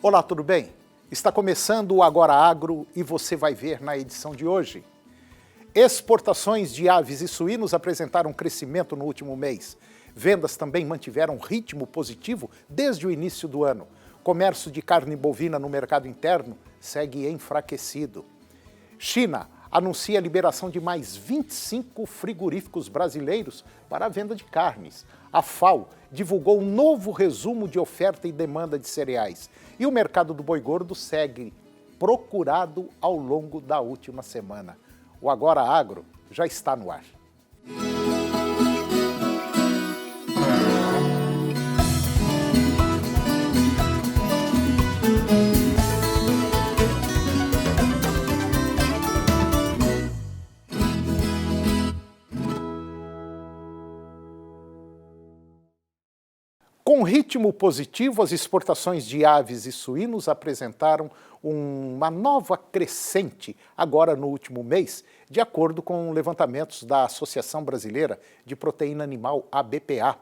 Olá, tudo bem? Está começando o Agora Agro e você vai ver na edição de hoje. Exportações de aves e suínos apresentaram crescimento no último mês. Vendas também mantiveram ritmo positivo desde o início do ano. Comércio de carne bovina no mercado interno segue enfraquecido. China anuncia a liberação de mais 25 frigoríficos brasileiros para a venda de carnes. A FAO divulgou um novo resumo de oferta e demanda de cereais. E o mercado do boi gordo segue procurado ao longo da última semana. O Agora Agro já está no ar. Com ritmo positivo, as exportações de aves e suínos apresentaram uma nova crescente agora no último mês, de acordo com levantamentos da Associação Brasileira de Proteína Animal, ABPA.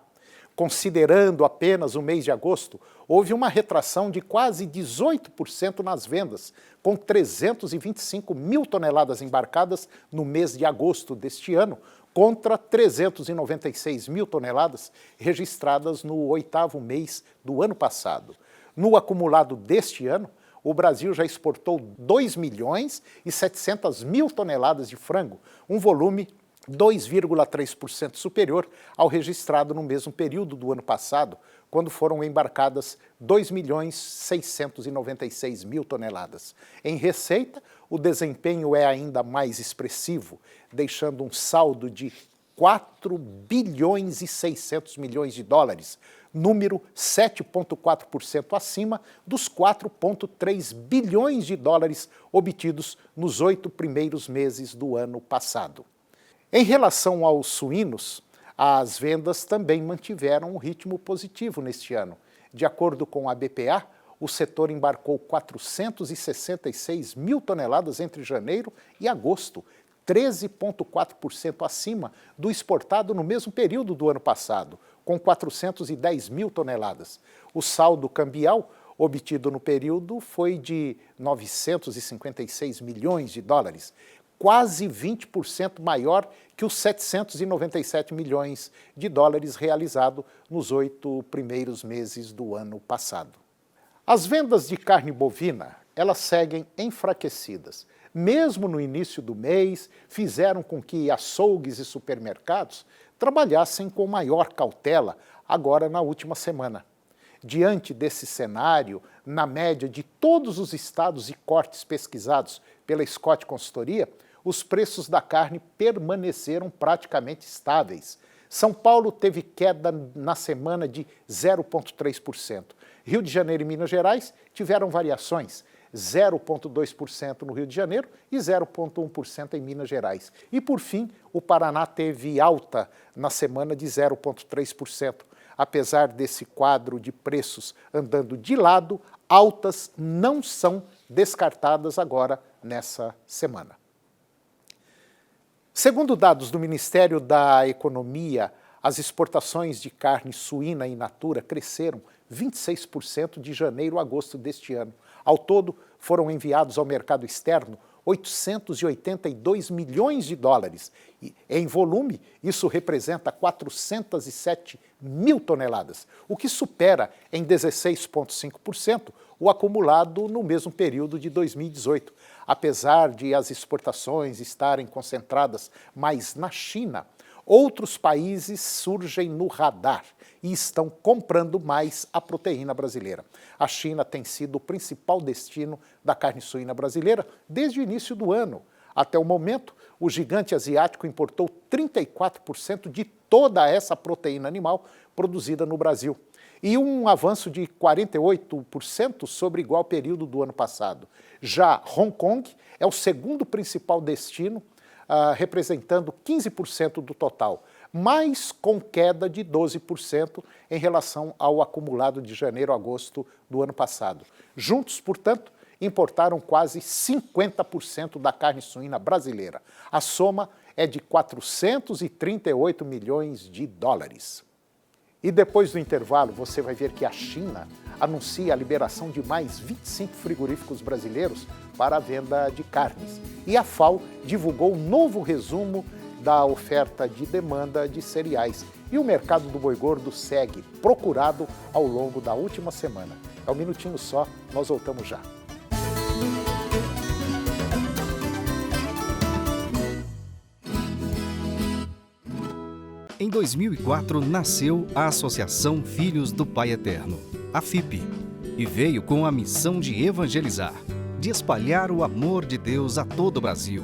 Considerando apenas o mês de agosto, houve uma retração de quase 18% nas vendas, com 325 mil toneladas embarcadas no mês de agosto deste ano, contra 396 mil toneladas registradas no oitavo mês do ano passado. No acumulado deste ano, o Brasil já exportou 2 milhões e 700 mil toneladas de frango, um volume 2,3% superior ao registrado no mesmo período do ano passado, quando foram embarcadas 2 milhões 696 mil toneladas. Em receita, o desempenho é ainda mais expressivo, deixando um saldo de 4 bilhões e 600 milhões de dólares, número 7,4% acima dos 4,3 bilhões de dólares obtidos nos 8 primeiros meses do ano passado. Em relação aos suínos, as vendas também mantiveram um ritmo positivo neste ano. De acordo com a BPA, o setor embarcou 466 mil toneladas entre janeiro e agosto, 13,4% acima do exportado no mesmo período do ano passado, com 410 mil toneladas. O saldo cambial obtido no período foi de 956 milhões de dólares, quase 20% maior que os 797 milhões de dólares realizado nos 8 primeiros meses do ano passado. As vendas de carne bovina, elas seguem enfraquecidas. Mesmo no início do mês, fizeram com que açougues e supermercados trabalhassem com maior cautela agora na última semana. Diante desse cenário, na média de todos os estados e cortes pesquisados pela Scott Consultoria, os preços da carne permaneceram praticamente estáveis. São Paulo teve queda na semana de 0,3%. Rio de Janeiro e Minas Gerais tiveram variações, 0,2% no Rio de Janeiro e 0,1% em Minas Gerais. E, por fim, o Paraná teve alta na semana de 0,3%. Apesar desse quadro de preços andando de lado, altas não são descartadas agora nessa semana. Segundo dados do Ministério da Economia, as exportações de carne suína in natura cresceram 26% de janeiro a agosto deste ano. Ao todo, foram enviados ao mercado externo 882 milhões de dólares. E, em volume, isso representa 407 mil toneladas, o que supera em 16,5% o acumulado no mesmo período de 2018. Apesar de as exportações estarem concentradas mais na China, outros países surgem no radar e estão comprando mais a proteína brasileira. A China tem sido o principal destino da carne suína brasileira desde o início do ano. Até o momento, o gigante asiático importou 34% de toda essa proteína animal produzida no Brasil, e um avanço de 48% sobre igual período do ano passado. Já Hong Kong é o segundo principal destino, representando 15% do total, mas com queda de 12% em relação ao acumulado de janeiro a agosto do ano passado. Juntos, portanto, importaram quase 50% da carne suína brasileira. A soma é de 438 milhões de dólares. E depois do intervalo, você vai ver que a China anuncia a liberação de mais 25 frigoríficos brasileiros para a venda de carnes. E a FAO divulgou um novo resumo da oferta de demanda de cereais. E o mercado do boi gordo segue procurado ao longo da última semana. É um minutinho só, nós voltamos já. Em 2004, nasceu a Associação Filhos do Pai Eterno, a FIP, e veio com a missão de evangelizar, de espalhar o amor de Deus a todo o Brasil.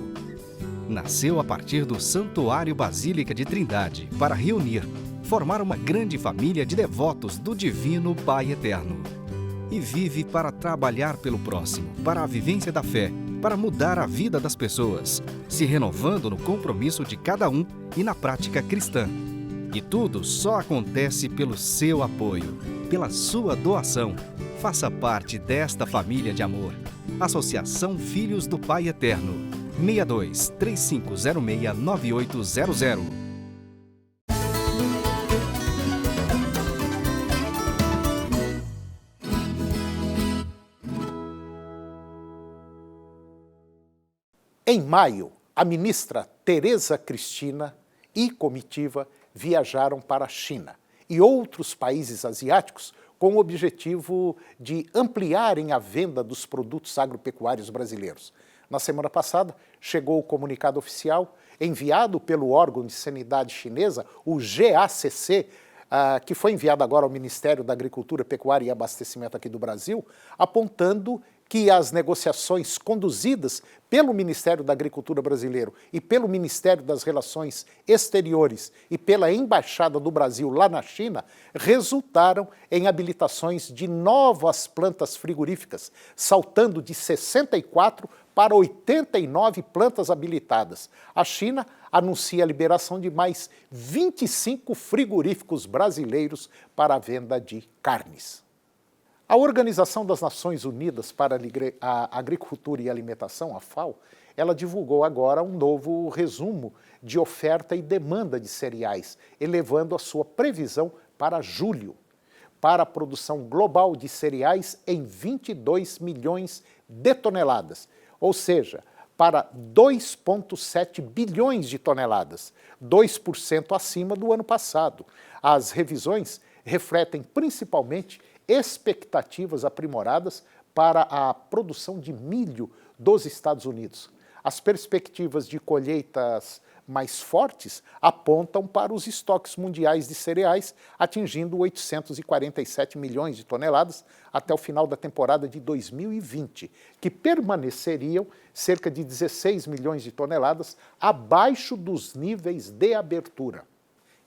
Nasceu a partir do Santuário Basílica de Trindade para reunir, formar uma grande família de devotos do Divino Pai Eterno. E vive para trabalhar pelo próximo, para a vivência da fé, para mudar a vida das pessoas, se renovando no compromisso de cada um e na prática cristã. E tudo só acontece pelo seu apoio, pela sua doação. Faça parte desta família de amor. Associação Filhos do Pai Eterno. 62 3506 9800. Em maio, a ministra Tereza Cristina e comitiva viajaram para a China e outros países asiáticos com o objetivo de ampliarem a venda dos produtos agropecuários brasileiros. Na semana passada, chegou o comunicado oficial enviado pelo órgão de sanidade chinesa, o GACC, que foi enviado agora ao Ministério da Agricultura, Pecuária e Abastecimento aqui do Brasil, apontando que as negociações conduzidas pelo Ministério da Agricultura brasileiro e pelo Ministério das Relações Exteriores e pela Embaixada do Brasil lá na China resultaram em habilitações de novas plantas frigoríficas, saltando de 64 para 89 plantas habilitadas. A China anuncia a liberação de mais 25 frigoríficos brasileiros para a venda de carnes. A Organização das Nações Unidas para a Agricultura e Alimentação, a FAO, ela divulgou agora um novo resumo de oferta e demanda de cereais, elevando a sua previsão para julho, para a produção global de cereais em 22 milhões de toneladas, ou seja, para 2,7 bilhões de toneladas, 2% acima do ano passado. As revisões refletem principalmente expectativas aprimoradas para a produção de milho dos Estados Unidos. As perspectivas de colheitas mais fortes apontam para os estoques mundiais de cereais, atingindo 847 milhões de toneladas até o final da temporada de 2020, que permaneceriam cerca de 16 milhões de toneladas abaixo dos níveis de abertura.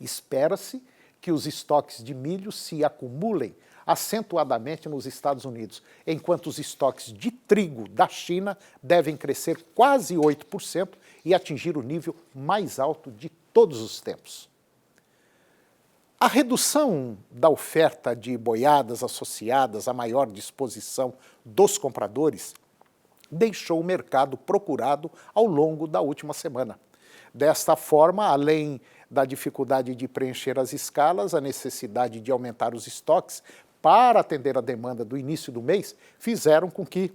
Espera-se que os estoques de milho se acumulem acentuadamente nos Estados Unidos, enquanto os estoques de trigo da China devem crescer quase 8% e atingir o nível mais alto de todos os tempos. A redução da oferta de boiadas associadas à maior disposição dos compradores deixou o mercado procurado ao longo da última semana. Desta forma, além da dificuldade de preencher as escalas, a necessidade de aumentar os estoques para atender a demanda do início do mês fizeram com que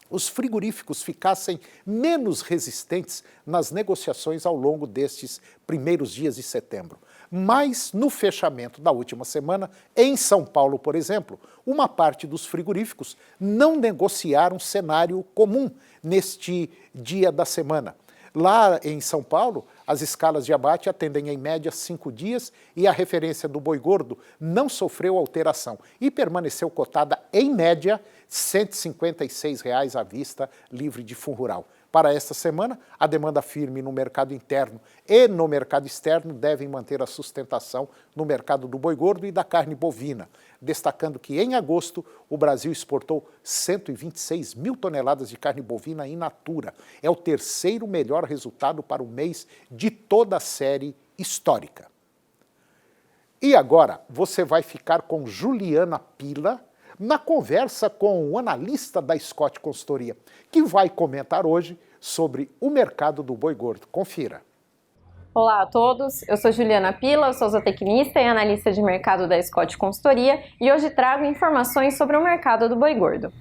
os frigoríficos ficassem menos resistentes nas negociações ao longo destes primeiros dias de setembro. Mas, no fechamento da última semana, em São Paulo, por exemplo, uma parte dos frigoríficos não negociaram cenário comum neste dia da semana. Lá em São Paulo, as escalas de abate atendem em média 5 dias e a referência do boi gordo não sofreu alteração e permaneceu cotada em média R$ 156 à vista, livre de fundo rural. Para esta semana, a demanda firme no mercado interno e no mercado externo devem manter a sustentação no mercado do boi gordo e da carne bovina, destacando que em agosto o Brasil exportou 126 mil toneladas de carne bovina in natura. É o terceiro melhor resultado para o mês de toda a série histórica. E agora você vai ficar com Juliana Pila na conversa com o analista da Scott Consultoria, que vai comentar hoje sobre o mercado do boi gordo. Confira. Olá a todos, eu sou Juliana Pila, sou zootecnista e analista de mercado da Scott Consultoria e hoje trago informações sobre o mercado do boi gordo.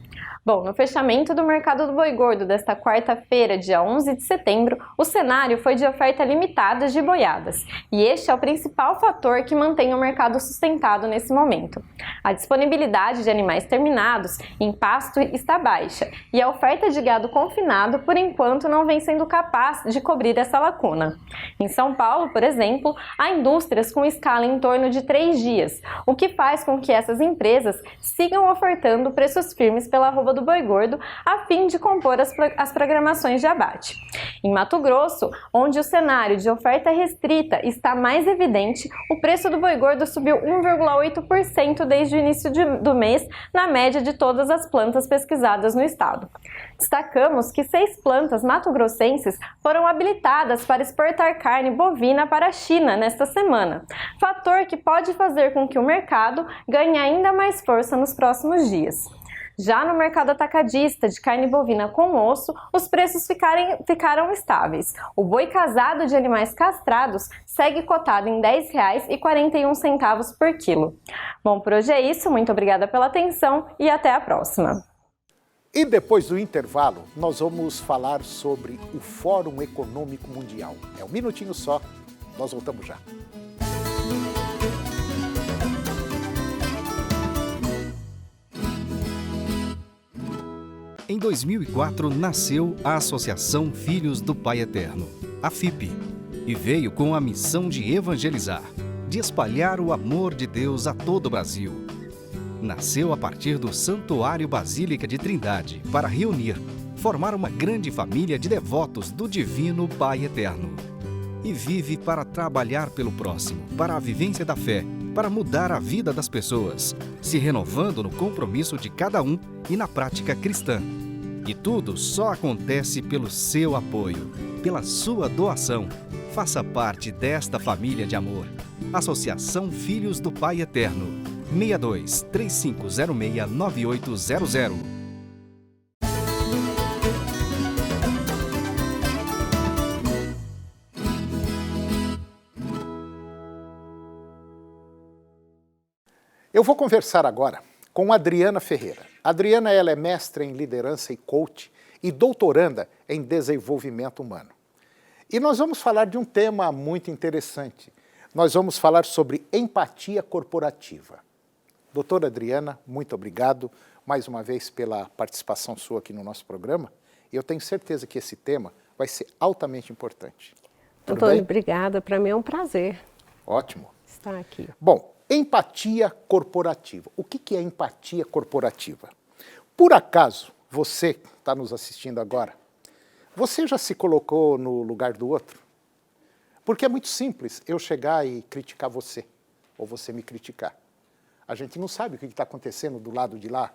Bom, no fechamento do mercado do boi gordo desta quarta-feira, dia 11 de setembro, o cenário foi de oferta limitada de boiadas, e este é o principal fator que mantém o mercado sustentado nesse momento. A disponibilidade de animais terminados em pasto está baixa, e a oferta de gado confinado, por enquanto, não vem sendo capaz de cobrir essa lacuna. Em São Paulo, por exemplo, há indústrias com escala em torno de 3 dias, o que faz com que essas empresas sigam ofertando preços firmes pela arroba do boi gordo a fim de compor as programações de abate. Em Mato Grosso, onde o cenário de oferta restrita está mais evidente, o preço do boi gordo subiu 1,8% desde o início do mês, na média de todas as plantas pesquisadas no estado. Destacamos que 6 plantas mato-grossenses foram habilitadas para exportar carne bovina para a China nesta semana, fator que pode fazer com que o mercado ganhe ainda mais força nos próximos dias. Já no mercado atacadista de carne bovina com osso, os preços ficaram estáveis. O boi casado de animais castrados segue cotado em R$ 10,41 por quilo. Bom, por hoje é isso. Muito obrigada pela atenção e até a próxima. E depois do intervalo, nós vamos falar sobre o Fórum Econômico Mundial. É um minutinho só, nós voltamos já. Em 2004, nasceu a Associação Filhos do Pai Eterno, a FIP, e veio com a missão de evangelizar, de espalhar o amor de Deus a todo o Brasil. Nasceu a partir do Santuário Basílica de Trindade para reunir, formar uma grande família de devotos do Divino Pai Eterno. E vive para trabalhar pelo próximo, para a vivência da fé, para mudar a vida das pessoas, se renovando no compromisso de cada um e na prática cristã. E tudo só acontece pelo seu apoio, pela sua doação. Faça parte desta família de amor. Associação Filhos do Pai Eterno. 62 3506 9800. Eu vou conversar agora com Adriana Ferreira. Adriana, ela é mestra em liderança e coach e doutoranda em desenvolvimento humano. E nós vamos falar de um tema muito interessante. Nós vamos falar sobre empatia corporativa. Doutora Adriana, muito obrigado mais uma vez pela participação sua aqui no nosso programa. Eu tenho certeza que esse tema vai ser altamente importante. Antônio, obrigada. Para mim é um prazer. Ótimo. Estar aqui. Bom, empatia corporativa. O que é empatia corporativa? Por acaso, você que está nos assistindo agora, você já se colocou no lugar do outro? Porque é muito simples eu chegar e criticar você, ou você me criticar. A gente não sabe o que está acontecendo do lado de lá.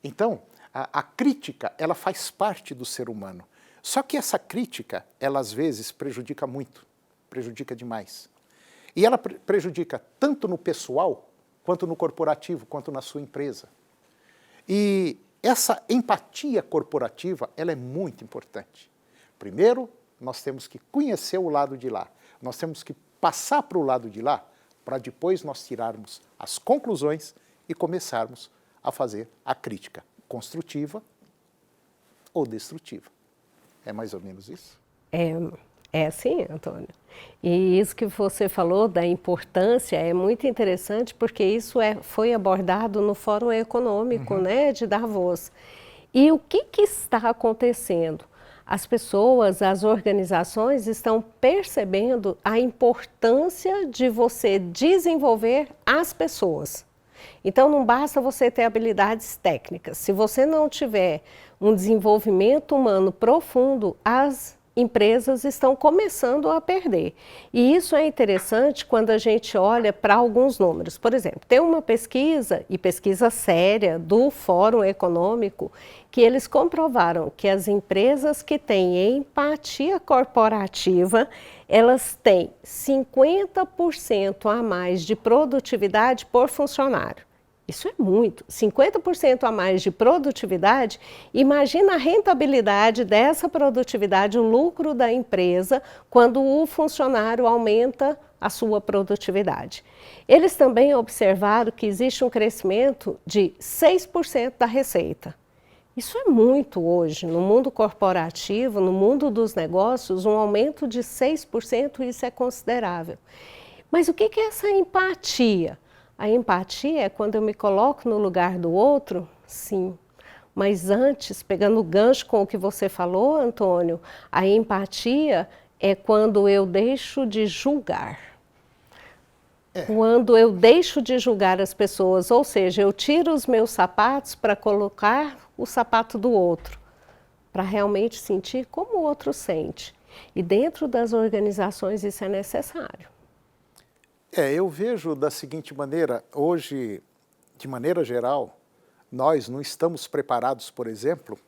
Então, a crítica, ela faz parte do ser humano. Só que essa crítica, ela às vezes prejudica muito, prejudica demais. E ela prejudica tanto no pessoal, quanto no corporativo, quanto na sua empresa. E essa empatia corporativa, ela é muito importante. Primeiro, nós temos que conhecer o lado de lá. Nós temos que passar para o lado de lá, para depois nós tirarmos as conclusões e começarmos a fazer a crítica construtiva ou destrutiva. É mais ou menos isso? É sim, Antônio. E isso que você falou da importância é muito interessante porque isso foi abordado no Fórum Econômico, né, de Davos. E o que está acontecendo? As pessoas, as organizações estão percebendo a importância de você desenvolver as pessoas. Então não basta você ter habilidades técnicas. Se você não tiver um desenvolvimento humano profundo, as empresas estão começando a perder. E isso é interessante quando a gente olha para alguns números. Por exemplo, tem uma pesquisa, e pesquisa séria, do Fórum Econômico, que eles comprovaram que as empresas que têm empatia corporativa, elas têm 50% a mais de produtividade por funcionário. Isso é muito. 50% a mais de produtividade, imagina a rentabilidade dessa produtividade, o lucro da empresa, quando o funcionário aumenta a sua produtividade. Eles também observaram que existe um crescimento de 6% da receita. Isso é muito hoje, no mundo corporativo, no mundo dos negócios, um aumento de 6%, isso é considerável. Mas o que é essa empatia? A empatia é quando eu me coloco no lugar do outro? Sim. Mas antes, pegando o gancho com o que você falou, Antônio, a empatia é quando eu deixo de julgar. Quando eu deixo de julgar as pessoas, ou seja, eu tiro os meus sapatos para colocar o sapato do outro, para realmente sentir como o outro sente. E dentro das organizações isso é necessário. Eu vejo da seguinte maneira, hoje, de maneira geral, nós não estamos preparados, por exemplo,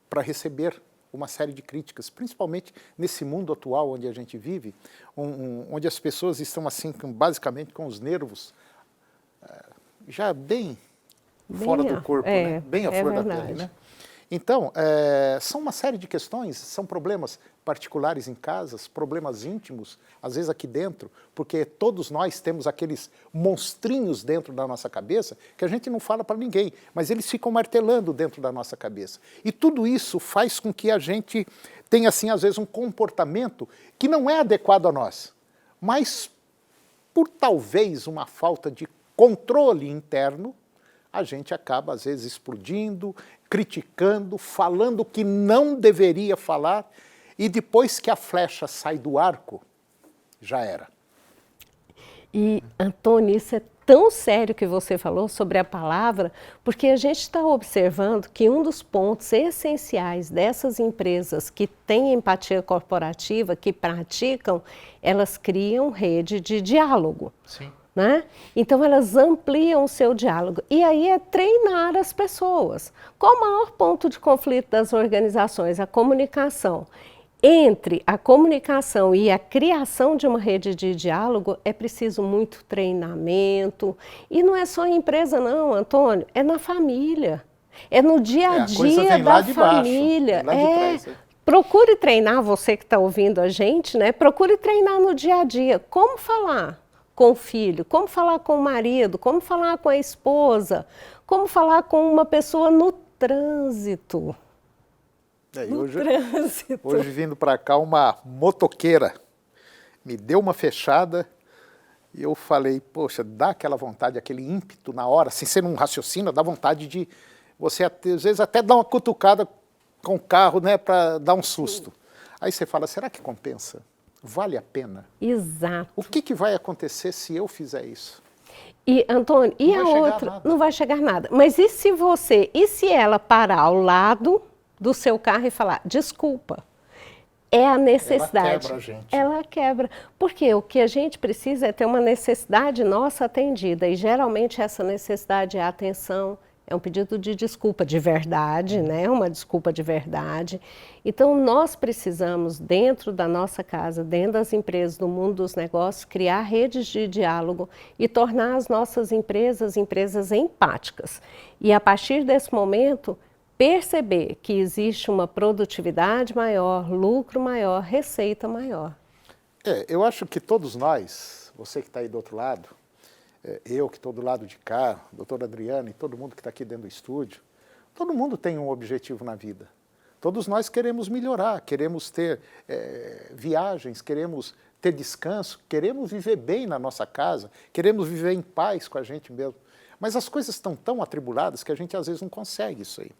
para receber uma série de críticas, principalmente nesse mundo atual onde a gente vive, onde as pessoas estão assim, basicamente com os nervos já bem fora do corpo, né? Bem à flor da pele, né? Então, são uma série de questões, são problemas particulares em casas, problemas íntimos, às vezes aqui dentro, porque todos nós temos aqueles monstrinhos dentro da nossa cabeça que a gente não fala para ninguém, mas eles ficam martelando dentro da nossa cabeça. E tudo isso faz com que a gente tenha, assim, às vezes, um comportamento que não é adequado a nós, mas por talvez uma falta de controle interno, a gente acaba, às vezes, explodindo, criticando, falando o que não deveria falar, e depois que a flecha sai do arco, já era. E, Antônio, isso é tão sério que você falou sobre a palavra, porque a gente está observando que um dos pontos essenciais dessas empresas que têm empatia corporativa, que praticam, elas criam rede de diálogo. Sim. Né? Então elas ampliam o seu diálogo e aí é treinar as pessoas. Qual o maior ponto de conflito das organizações? A comunicação. Entre a comunicação e a criação de uma rede de diálogo é preciso muito treinamento e não é só em empresa não, Antônio, é na família, é no dia a dia da família. Procure treinar, você que está ouvindo a gente, né? Procure treinar no dia a dia, como falar com o filho, como falar com o marido, como falar com a esposa, como falar com uma pessoa no trânsito. Hoje vindo para cá uma motoqueira me deu uma fechada e eu falei, poxa, dá aquela vontade, aquele ímpeto na hora, sem ser um raciocínio, dá vontade de você às vezes até dar uma cutucada com o carro, né, para dar um susto. Aí você fala, será que compensa? Vale a pena? Exato. O que vai acontecer se eu fizer isso? E, Antônio, e a outra? Não vai chegar nada. Mas e se ela parar ao lado do seu carro e falar, desculpa, é a necessidade. Ela quebra a gente. Ela quebra. Porque o que a gente precisa é ter uma necessidade nossa atendida. E geralmente essa necessidade é a atenção, é um pedido de desculpa de verdade, né? Uma desculpa de verdade. Então, nós precisamos, dentro da nossa casa, dentro das empresas, do mundo dos negócios, criar redes de diálogo e tornar as nossas empresas empáticas. E, a partir desse momento, perceber que existe uma produtividade maior, lucro maior, receita maior. Eu acho que todos nós, você que está aí do outro lado, eu que estou do lado de cá, a doutora Adriana e todo mundo que está aqui dentro do estúdio, todo mundo tem um objetivo na vida. Todos nós queremos melhorar, queremos ter viagens, queremos ter descanso, queremos viver bem na nossa casa, queremos viver em paz com a gente mesmo. Mas as coisas estão tão atribuladas que a gente às vezes não consegue isso aí.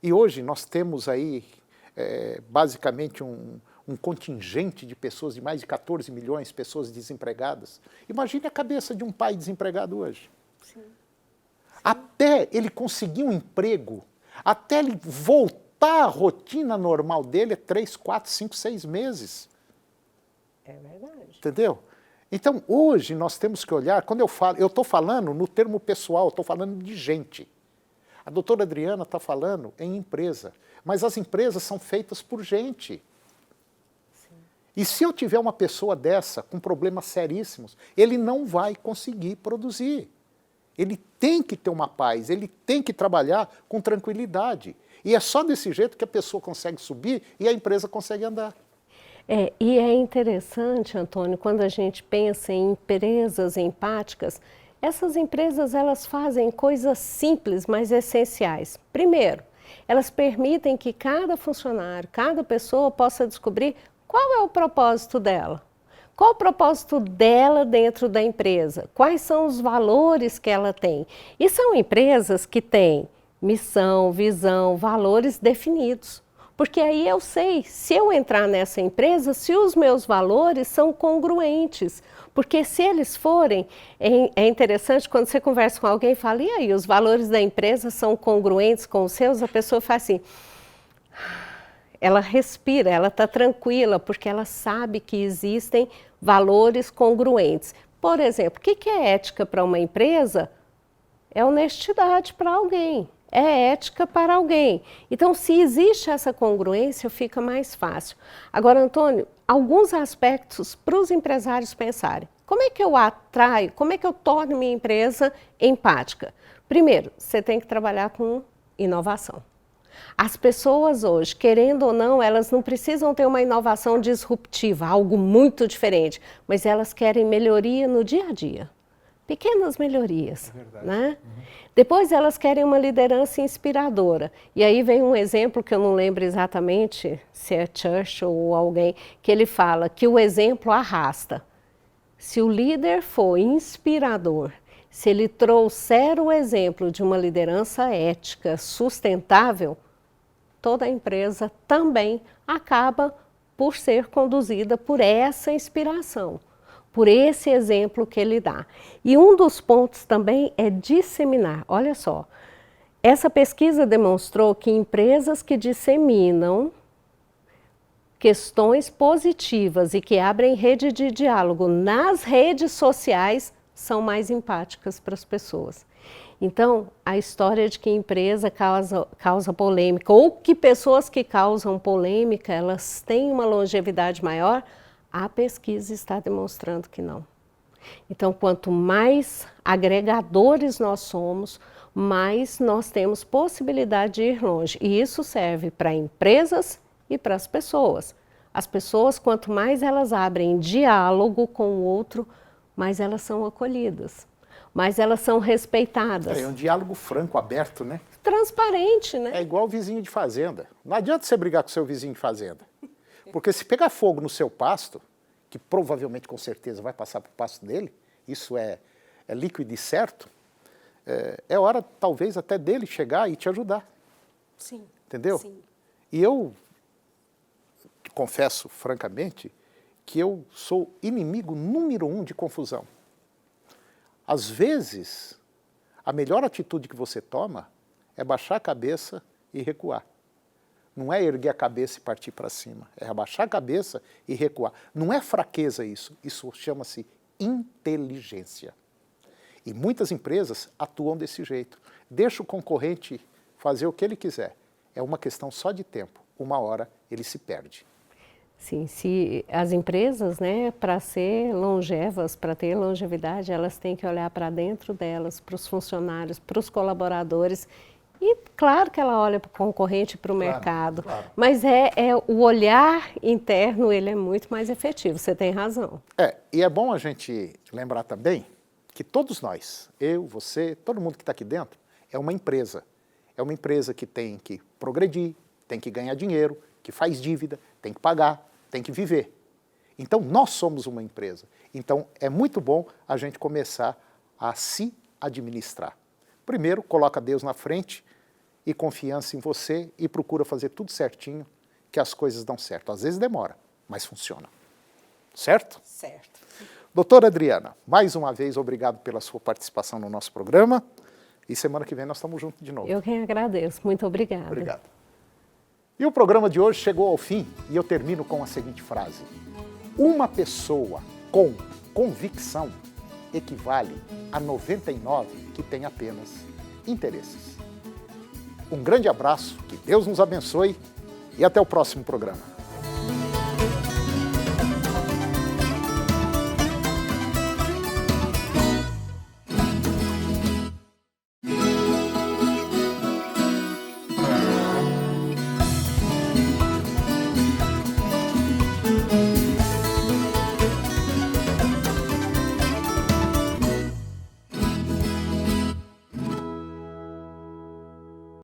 E hoje nós temos aí basicamente um contingente de pessoas, de mais de 14 milhões de pessoas desempregadas. Imagine a cabeça de um pai desempregado hoje. Sim. Até ele conseguir um emprego, até ele voltar à rotina normal dele, é 3, 4, 5, 6 meses. É verdade. Entendeu? Então, hoje nós temos que olhar, quando eu estou falando no termo pessoal, estou falando de gente. A doutora Adriana está falando em empresa, mas as empresas são feitas por gente. E se eu tiver uma pessoa dessa, com problemas seríssimos, ele não vai conseguir produzir. Ele tem que ter uma paz, ele tem que trabalhar com tranquilidade. E é só desse jeito que a pessoa consegue subir e a empresa consegue andar. E é interessante, Antônio, quando a gente pensa em empresas empáticas, essas empresas elas fazem coisas simples, mas essenciais. Primeiro, elas permitem que cada funcionário, cada pessoa possa descobrir qual é o propósito dela. Qual o propósito dela dentro da empresa? Quais são os valores que ela tem? E são empresas que têm missão, visão, valores definidos. Porque aí eu sei, se eu entrar nessa empresa, se os meus valores são congruentes. Porque se eles forem, é interessante quando você conversa com alguém e fala, e aí, os valores da empresa são congruentes com os seus? A pessoa faz assim, ela respira, ela está tranquila, porque ela sabe que existem valores congruentes. Por exemplo, o que é ética para uma empresa? É honestidade para alguém. É ética para alguém. Então, se existe essa congruência, fica mais fácil. Agora, Antônio, alguns aspectos para os empresários pensarem. Como é que eu atraio, como é que eu torno minha empresa empática? Primeiro, você tem que trabalhar com inovação. As pessoas hoje, querendo ou não, elas não precisam ter uma inovação disruptiva, algo muito diferente, mas elas querem melhoria no dia a dia. Pequenas melhorias, né? Depois elas querem uma liderança inspiradora. E aí vem um exemplo que eu não lembro exatamente se é Churchill ou alguém, que ele fala que o exemplo arrasta. Se o líder for inspirador, se ele trouxer o exemplo de uma liderança ética, sustentável, toda a empresa também acaba por ser conduzida por essa inspiração, por esse exemplo que ele dá. E um dos pontos também é disseminar. Olha só, essa pesquisa demonstrou que empresas que disseminam questões positivas e que abrem rede de diálogo nas redes sociais são mais empáticas para as pessoas. Então, a história de que empresa causa polêmica ou que pessoas que causam polêmica, elas têm uma longevidade maior, a pesquisa está demonstrando que não. Então, quanto mais agregadores nós somos, mais nós temos possibilidade de ir longe. E isso serve para empresas e para as pessoas. As pessoas, quanto mais elas abrem diálogo com o outro, mais elas são acolhidas, mais elas são respeitadas. É um diálogo franco, aberto, né? Transparente, né? É igual o vizinho de fazenda. Não adianta você brigar com o seu vizinho de fazenda. Porque se pegar fogo no seu pasto, que provavelmente, com certeza, vai passar para o pasto dele, isso é líquido e certo, é hora, talvez, até dele chegar e te ajudar. Sim. Entendeu? Sim. E eu confesso, francamente, que eu sou inimigo número 1 de confusão. Às vezes, a melhor atitude que você toma é baixar a cabeça e recuar. Não é erguer a cabeça e partir para cima, é abaixar a cabeça e recuar. Não é fraqueza isso chama-se inteligência. E muitas empresas atuam desse jeito. Deixa o concorrente fazer o que ele quiser. É uma questão só de tempo. Uma hora ele se perde. Sim, se as empresas, né, para ser longevas, para ter longevidade, elas têm que olhar para dentro delas, para os funcionários, para os colaboradores. E claro que ela olha para o concorrente, para o mercado, claro. Mas o olhar interno, ele é muito mais efetivo, você tem razão. E é bom a gente lembrar também que todos nós, eu, você, todo mundo que está aqui dentro, é uma empresa. É uma empresa que tem que progredir, tem que ganhar dinheiro, que faz dívida, tem que pagar, tem que viver. Então, nós somos uma empresa. Então, é muito bom a gente começar a se administrar. Primeiro, coloca Deus na frente e confiança em você e procura fazer tudo certinho, que as coisas dão certo. Às vezes demora, mas funciona. Certo? Certo. Doutora Adriana, mais uma vez, obrigado pela sua participação no nosso programa. E semana que vem nós estamos juntos de novo. Eu quem agradeço. Muito obrigada. Obrigado. E o programa de hoje chegou ao fim e eu termino com a seguinte frase. Uma pessoa com convicção equivale a 99 que tem apenas interesses. Um grande abraço, que Deus nos abençoe e até o próximo programa.